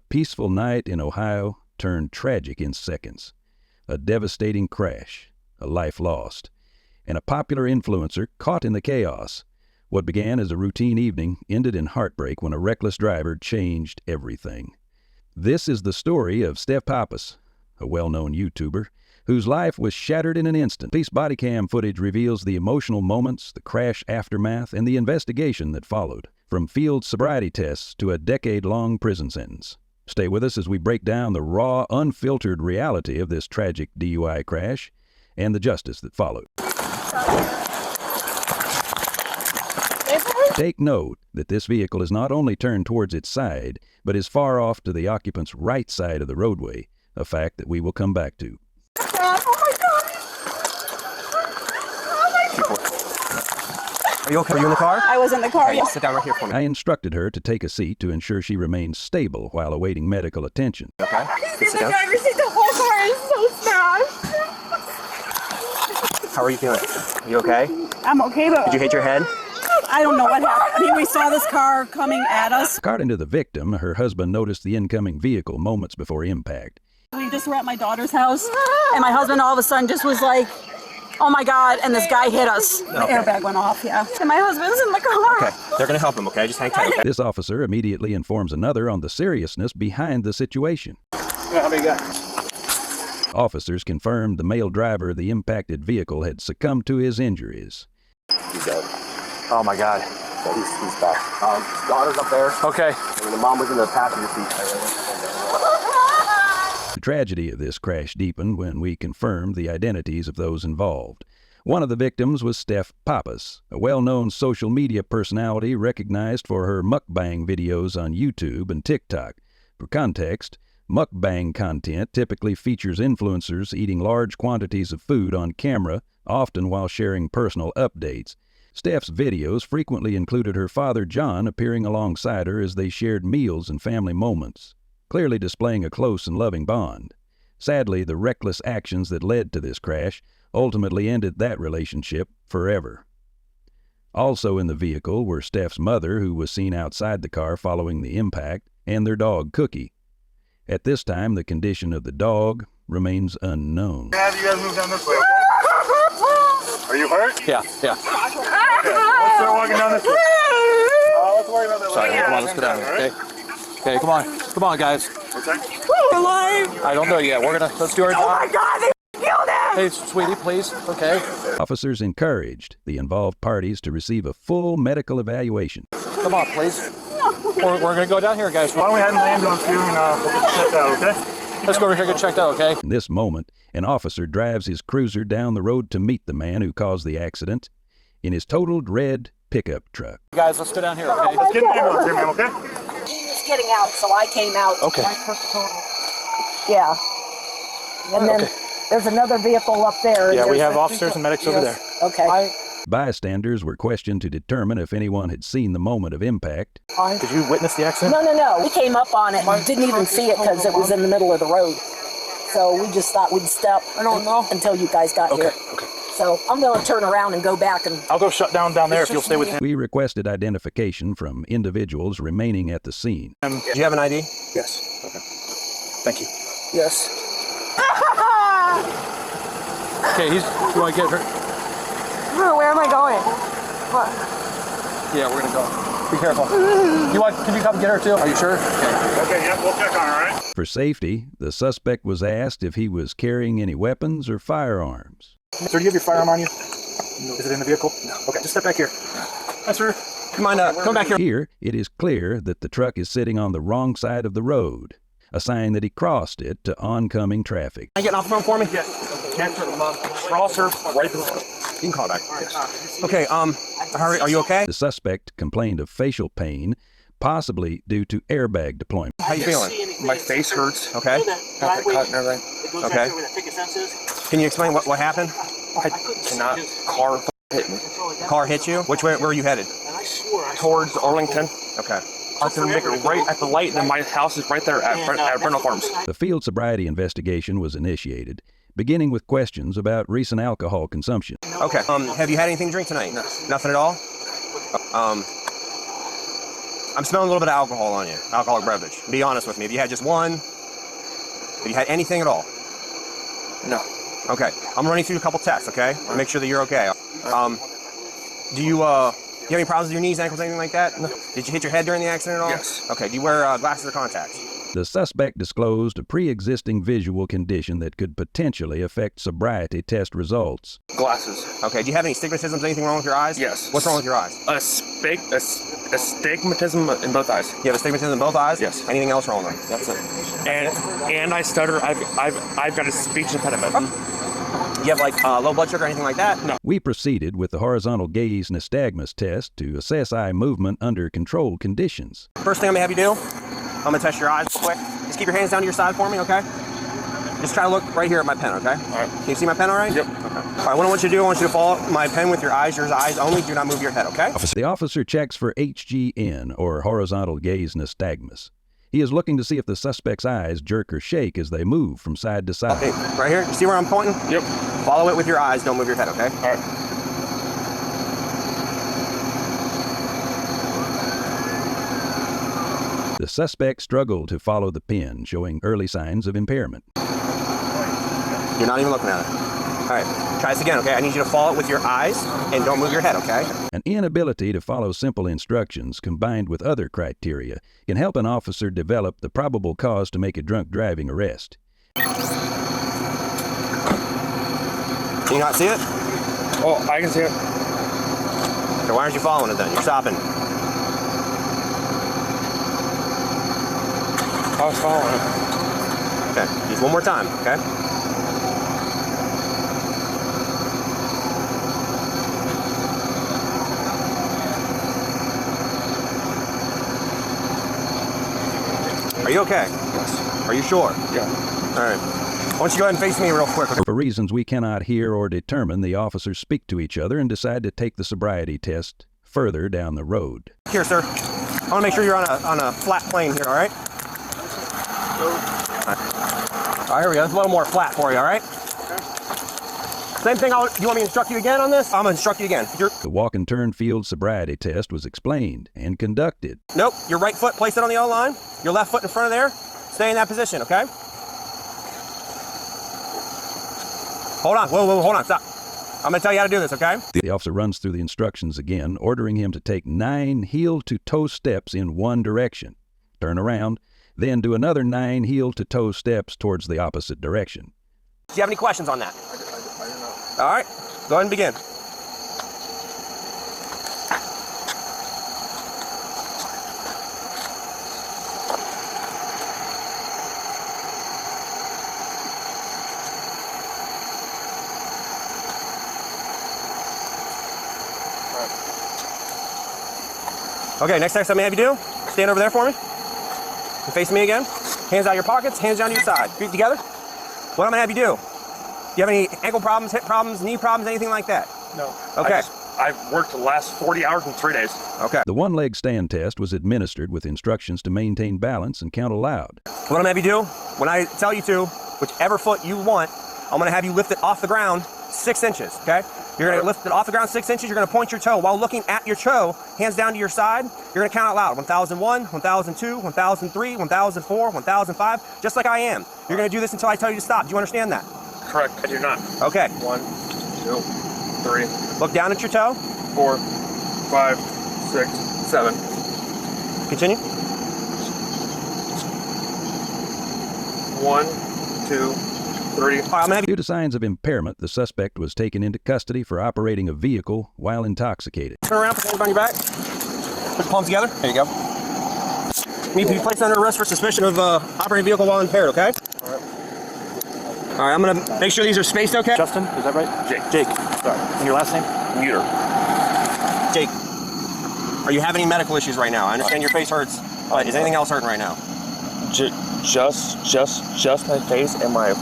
peaceful night in Ohio turned tragic in seconds. A devastating crash, a life lost, and a popular influencer caught in the chaos. What began as a routine evening ended in heartbreak when a reckless driver changed everything. This is the story of Steph, a well-known YouTuber, whose life was shattered in an instant. Police Bodycam footage reveals the emotional moments, the crash aftermath, and the investigation that followed, from field sobriety tests to a decade-long prison sentence. Stay with us as we break down the raw, unfiltered reality of this tragic DUI crash and the justice that followed. Take note that this vehicle is not only turned towards its side, but is far off to the occupant's right side of the roadway, a fact that we will come back to. Are you okay? Are you in the car? I was in the car, yes. Sit down right here for me. I instructed her to take a seat to ensure she remains stable while awaiting medical attention. Okay. In the driver's seat, the whole car is so smashed. How are you feeling? Are you okay? I'm okay, but... Did you hit your head? I don't know what happened. I mean, we saw this car coming at us. According to the victim, her husband noticed the incoming vehicle moments before impact. We just were at my daughter's house, and my husband all of a sudden just was like, oh my God, and this guy hit us. The airbag went off, yeah. And my husband's in the car. Okay, they're gonna help him, okay? Just hang tight, okay? This officer immediately informs another on the seriousness behind the situation. Yeah, how many you got? Officers confirmed the male driver of the impacted vehicle had succumbed to his injuries. He's dead. Oh my God. So he's back. Daughter's up there. Okay. And the mom was in the passenger seat. The tragedy of this crash deepened when we confirmed the identities of those involved. One of the victims was Steph, a well-known social media personality recognized for her mukbang videos on YouTube and TikTok. For context, mukbang content typically features influencers eating large quantities of food on camera, often while sharing personal updates. Steph's videos frequently included her father, John, appearing alongside her as they shared meals and family moments, clearly displaying a close and loving bond. Sadly, the reckless actions that led to this crash ultimately ended that relationship forever. Also in the vehicle were Steph's mother, who was seen outside the car following the impact, and their dog, Cookie. At this time, the condition of the dog remains unknown. Have you guys move down this way? Are you hurt? Yeah. Okay. Let's start walking down this way. Let's worry about that. Sorry, come on, let's go down here, okay? Okay, come on. Come on, guys. What's that? We're alive. I don't know yet. Let's do our job. Oh my God, they killed him. Hey, sweetie, please. Okay. Officers encouraged the involved parties to receive a full medical evaluation. Come on, please. We're going to go down here, guys. Why don't we head in the ambulance here and we'll get checked out, okay? Let's go over here and get checked out, okay? In this moment, an officer drives his cruiser down the road to meet the man who caused the accident in his totaled red pickup truck. Guys, let's go down here, okay? Let's get in the ambulance here, ma'am, okay? He was getting out, so I came out. Okay. Yeah. And then there's another vehicle up there. Yeah, we have officers and medics over there. Okay. Bystanders were questioned to determine if anyone had seen the moment of impact. Did you witness the accident? No. We came up on it and didn't even see it because it was in the middle of the road. So we just thought we'd step until you guys got here. Okay. So I'm going to turn around and go back and... I'll go shut down there if you'll stay with him. We requested identification from individuals remaining at the scene. Do you have an ID? Yes. Okay. Thank you. Yes. Okay, do I get her? Where am I going? What? Yeah, we're gonna go. Be careful. Can you come get her too? Are you sure? Okay, yeah, we'll check on her, all right? For safety, the suspect was asked if he was carrying any weapons or firearms. Sir, do you have your firearm on you? No. Is it in the vehicle? No. Okay, just step back here. Hi, sir. Come on, come back here. Here, it is clear that the truck is sitting on the wrong side of the road, a sign that he crossed it to oncoming traffic. Can you get off the phone for me? Yes. Cross her right there. You can call back. Yes. Okay, hurry, are you okay? The suspect complained of facial pain, possibly due to airbag deployment. How you feeling? My face hurts. Okay. Got the cut and everything. Okay. Can you explain what happened? I cannot. Car hit me. Car hit you? Which way? Where are you headed? Towards Arlington. Okay. I was going to make it right at the light, and then my house is right there at Brindle Farms. The field sobriety investigation was initiated, beginning with questions about recent alcohol consumption. Okay. Have you had anything to drink tonight? No. Nothing at all? I'm smelling a little bit of alcohol on you, alcoholic beverage. Be honest with me. If you had just one, if you had anything at all? No. Okay, I'm running through a couple tests, okay? Make sure that you're okay. Do you have any problems with your knees, ankles, anything like that? No. Did you hit your head during the accident at all? Yes. Okay, do you wear glasses or contacts? The suspect disclosed a pre-existing visual condition that could potentially affect sobriety test results. Glasses. Okay, do you have any stigmatisms, anything wrong with your eyes? Yes. What's wrong with your eyes? Astigmatism in both eyes. You have astigmatism in both eyes? Yes. Anything else wrong with them? That's it. And I stutter. I've got a speech impediment. You have like low blood sugar or anything like that? No. We proceeded with the horizontal gaze nystagmus test to assess eye movement under controlled conditions. First thing I'm gonna have you do, I'm gonna test your eyes real quick. Just keep your hands down to your side for me, okay? Just try to look right here at my pen, okay? All right. Can you see my pen all right? Yep. Okay. All right, what I want you to do, I want you to follow my pen with your eyes only. Do not move your head, okay? The officer checks for HGN, or horizontal gaze nystagmus. He is looking to see if the suspect's eyes jerk or shake as they move from side to side. Okay, right here. You see where I'm pointing? Yep. Follow it with your eyes. Don't move your head, okay? All right. The suspect struggled to follow the pen, showing early signs of impairment. You're not even looking at it. All right, try this again, okay? I need you to follow it with your eyes and don't move your head, okay? An inability to follow simple instructions combined with other criteria can help an officer develop the probable cause to make a drunk driving arrest. Can you not see it? Oh, I can see it. Okay, why aren't you following it then? You're stopping. I was following it. Okay, just one more time, okay? Are you okay? Yes. Are you sure? Yeah. All right. Why don't you go ahead and face me real quick? Okay? For reasons we cannot hear or determine, the officers speak to each other and decide to take the sobriety test further down the road. Here, sir. I want to make sure you're on a flat plane here, all right? All right, here we go. It's a little more flat for you, all right? Same thing. You want me to instruct you again on this? I'm going to instruct you again. The walk and turn field sobriety test was explained and conducted. Nope. Your right foot, place it on the yellow line. Your left foot in front of there. Stay in that position, okay? Hold on. Whoa, hold on. Stop. I'm going to tell you how to do this, okay? The officer runs through the instructions again, ordering him to take 9 heel-to-toe steps in one direction. Turn around, then do another 9 heel-to-toe steps towards the opposite direction. Do you have any questions on that? All right. Go ahead and begin. Okay, next test I'm going to have you do, stand over there for me. And face me again. Hands out of your pockets, hands down to your side. Feet together. What I'm going to have you do? Do you have any ankle problems, hip problems, knee problems, anything like that? No. Okay. I've worked the last 40 hours in 3 days. Okay. The one-leg stand test was administered with instructions to maintain balance and count aloud. What I'm going to have you do, when I tell you to, whichever foot you want, I'm going to have you lift it off the ground 6 inches, okay? You're going to lift it off the ground 6 inches. You're going to point your toe. While looking at your toe, hands down to your side, you're going to count out loud. 1001, 1002, 1003, 1004, 1005, just like I am. You're going to do this until I tell you to stop. Do you understand that? Correct. I do not. Okay. 1, 2, 3, Look down at your toe. 4, 5, 6, 7. Continue. 1, 2, 3. All right, I'm going to have you Due to signs of impairment, the suspect was taken into custody for operating a vehicle while intoxicated. turn around, put your hands on your back. Put your palms together. There you go. You need to be placed under arrest for suspicion of operating a vehicle while impaired, okay? All right, I'm going to make sure these are spaced, okay? Justin, is that right? Jake. Sorry. And your last name? Muter. Jake, are you having any medical issues right now? I understand your face hurts, but is anything else hurting right now? Just my face and my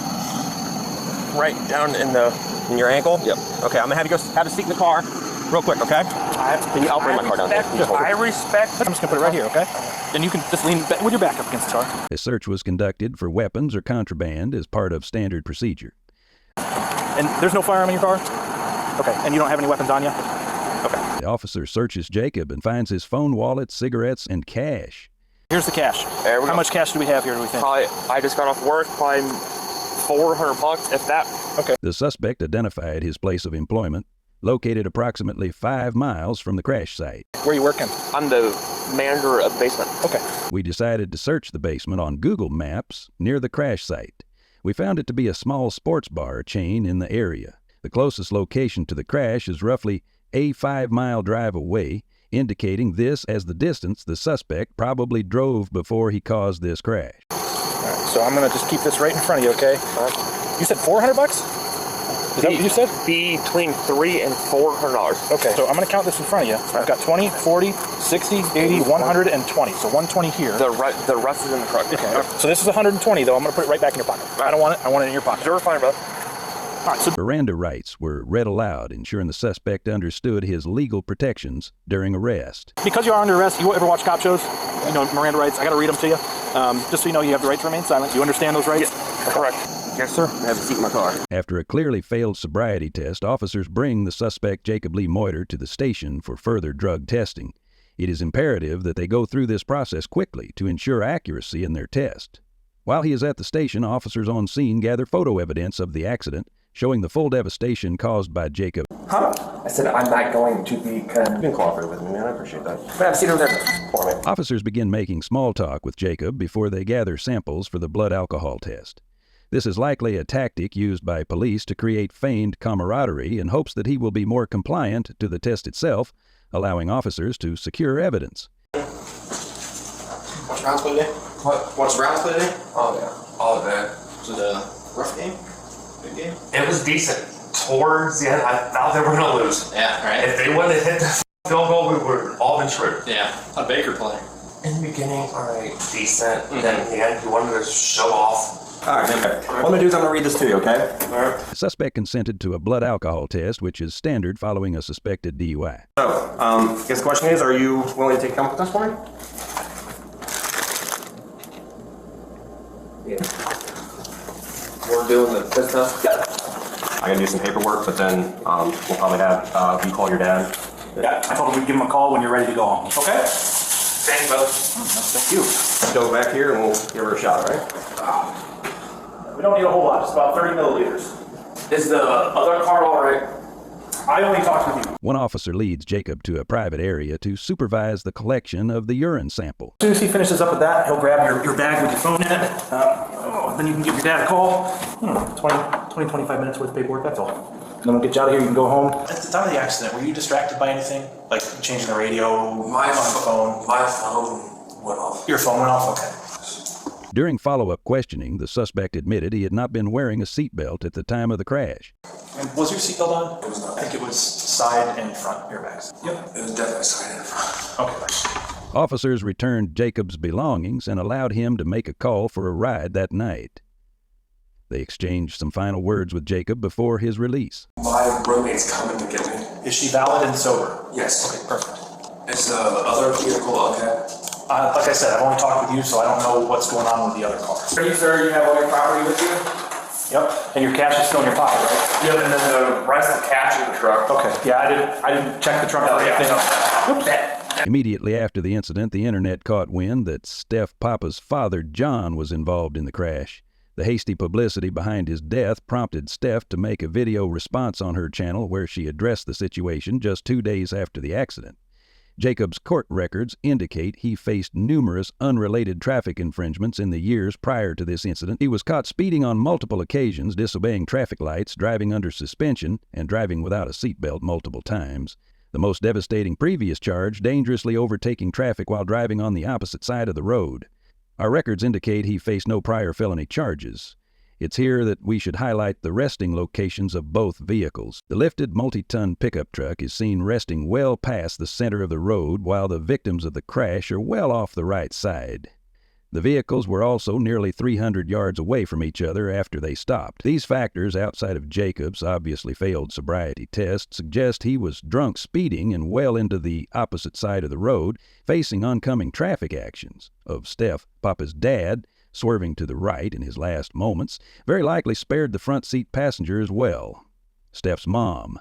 right down in your ankle? Yep. Okay, I'm going to have you go have a seat in the car real quick, okay? I'll bring my car down here. I respect. I'm just going to put it right here, okay? Then you can just lean back with your back up against the car. A search was conducted for weapons or contraband as part of standard procedure. And there's no firearm in your car? Okay. And you don't have any weapons on you? Okay. The officer searches Jacob and finds his phone, wallet, cigarettes, and cash. Here's the cash. There we How go. much cash do we have here, do we think? Probably, I just got off work, probably $400, if that. Okay. The suspect identified his place of employment, located approximately 5 miles from the crash site. Where are you working? I'm the manager of the basement. Okay. We decided to search the basement on Google Maps near the crash site. We found it to be a small sports bar chain in the area. The closest location to the crash is roughly a 5-mile drive away, indicating this as the distance the suspect probably drove before he caused this crash. All right, so I'm going to just keep this right in front of you, okay? You said $400? Is that what you said? Between $300 and $400. Okay, so I'm going to count this in front of you. I've got 20, 40, 60, 80, 120. So 120 here. The rest is in the truck. Okay. So this is 120 though. I'm going to put it right back in your pocket. I don't want it. I want it in your pocket. You're fine, brother. All right, so Miranda rights were read aloud, ensuring the suspect understood his legal protections during arrest. because you are under arrest, you ever watch cop shows? You know, Miranda rights. I got to read them to you. Just so you know, you have the right to remain silent. You understand those rights? Yeah, correct. Yes, sir. I have a seat in my car. After a clearly failed sobriety test, officers bring the suspect Jacob Lee Moiter to the station for further drug testing. It is imperative that they go through this process quickly to ensure accuracy in their test. While he is at the station, officers on scene gather photo evidence of the accident, showing the full devastation caused by Jacob. Huh? I said I'm not going to be. You can cooperate with me, man. I appreciate that. But I've seen him there for me. Officers begin making small talk with Jacob before they gather samples for the blood alcohol test. This is likely a tactic used by police to create feigned camaraderie in hopes that he will be more compliant to the test itself, allowing officers to secure evidence. Watch Browns play today? What? Watch Browns play today? Oh, yeah. All of that. Was it a rough game? Good game? It was decent. Towards the end, I thought they were going to lose. Yeah, right. If they wouldn't have hit the field goal, we would have all been screwed. Yeah. How'd Baker play? In the beginning, all right, decent. Then in the end, he wanted to show off. All right, okay. What I'm going to do is I'm going to read this to you, okay? All right. The suspect consented to a blood alcohol test, which is standard following a suspected DUI. So, I guess the question is, are you willing to take a chemical test for me? Yeah. We're doing the test test? Yeah. I got to do some paperwork, but then we'll probably have you call your dad. Yeah, I told him we'd give him a call when you're ready to go home. Okay? Thank you, brother. Thank you. Go back here and we'll give her a shot, all right? We don't need a whole lot, just about 30 milliliters. Is the other car all right? I only talked with you. One officer leads Jacob to a private area to supervise the collection of the urine sample. As soon as he finishes up with that, he'll grab your bag with your phone in it. Then you can give your dad a call. 20, 25 minutes worth of paperwork, that's all. And then we'll get you out of here, you can go home. At the time of the accident, were you distracted by anything? Like changing the radio, My phone went off. Your phone went off? Okay. During follow-up questioning, the suspect admitted he had not been wearing a seatbelt at the time of the crash. And was your seatbelt on? It was not. I think it was side and front airbags. Yep. It was definitely side in front. Okay, thanks. Officers returned Jacob's belongings and allowed him to make a call for a ride that night. They exchanged some final words with Jacob before his release. My roommate's coming to get me. Is she valid and sober? Yes. Okay, perfect. Is the other vehicle okay? Like I said, I've only talked with you, so I don't know what's going on with the other car. Are you sure you have all your property with you? Yep. And your cash is still in your pocket, right? Yep, and then the rest of the cash in the truck. Okay. Yeah, I didn't check the trunk or anything. Oops. Immediately after the incident, the internet caught wind that Steph Papa's father, John, was involved in the crash. The hasty publicity behind his death prompted Steph to make a video response on her channel where she addressed the situation just 2 days after the accident. Jacob's court records indicate he faced numerous unrelated traffic infringements in the years prior to this incident. He was caught speeding on multiple occasions, disobeying traffic lights, driving under suspension, and driving without a seatbelt multiple times. The most devastating previous charge, dangerously overtaking traffic while driving on the opposite side of the road. Our records indicate he faced no prior felony charges. It's here that we should highlight the resting locations of both vehicles. The lifted multi-ton pickup truck is seen resting well past the center of the road, while the victims of the crash are well off the right side. The vehicles were also nearly 300 yards away from each other after they stopped. These factors, outside of Jacob's obviously failed sobriety test, suggest he was drunk speeding and well into the opposite side of the road, facing oncoming traffic actions. Of Steph, Papa's dad, swerving to the right in his last moments, very likely spared the front seat passenger as well. Steph's mom.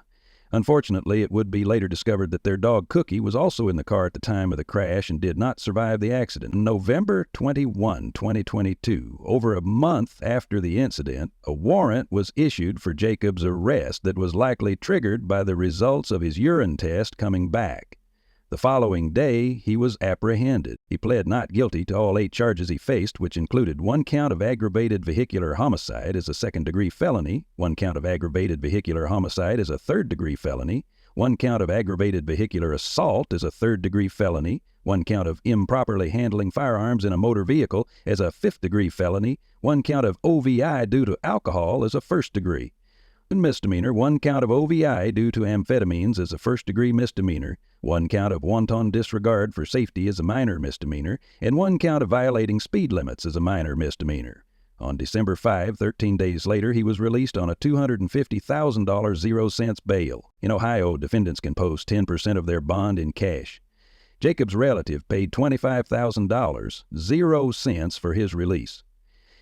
Unfortunately, it would be later discovered that their dog Cookie was also in the car at the time of the crash and did not survive the accident. November 21, 2022, over a month after the incident, a warrant was issued for Jacob's arrest that was likely triggered by the results of his urine test coming back. The following day, he was apprehended. He pled not guilty to all 8 charges he faced, which included 1 count of aggravated vehicular homicide as a second-degree felony, 1 count of aggravated vehicular homicide as a third-degree felony, 1 count of aggravated vehicular assault as a third-degree felony, 1 count of improperly handling firearms in a motor vehicle as a fifth-degree felony, 1 count of OVI due to alcohol as a first-degree. Misdemeanor, 1 count of OVI due to amphetamines as a first-degree misdemeanor, 1 count of wanton disregard for safety as a minor misdemeanor, and 1 count of violating speed limits as a minor misdemeanor. On December 5, 13 days later, he was released on a $250,000 0-cents bail. In Ohio, defendants can post 10% of their bond in cash. Jacob's relative paid $25,000, 0 cents, for his release.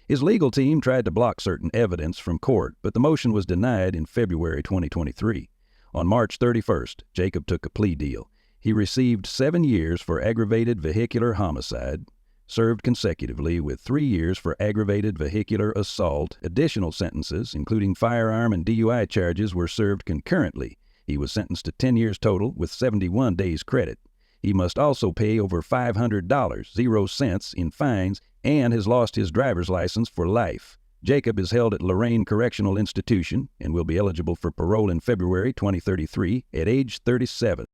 His legal team tried to block certain evidence from court, but the motion was denied in February 2023. On March 31st, Jacob took a plea deal. He received 7 years for aggravated vehicular homicide, served consecutively with 3 years for aggravated vehicular assault. Additional sentences, including firearm and DUI charges, were served concurrently. He was sentenced to 10 years total with 71 days credit. He must also pay over $500, 0 cents, in fines, and has lost his driver's license for life. Jacob is held at Lorain Correctional Institution and will be eligible for parole in February 2033 at age 37.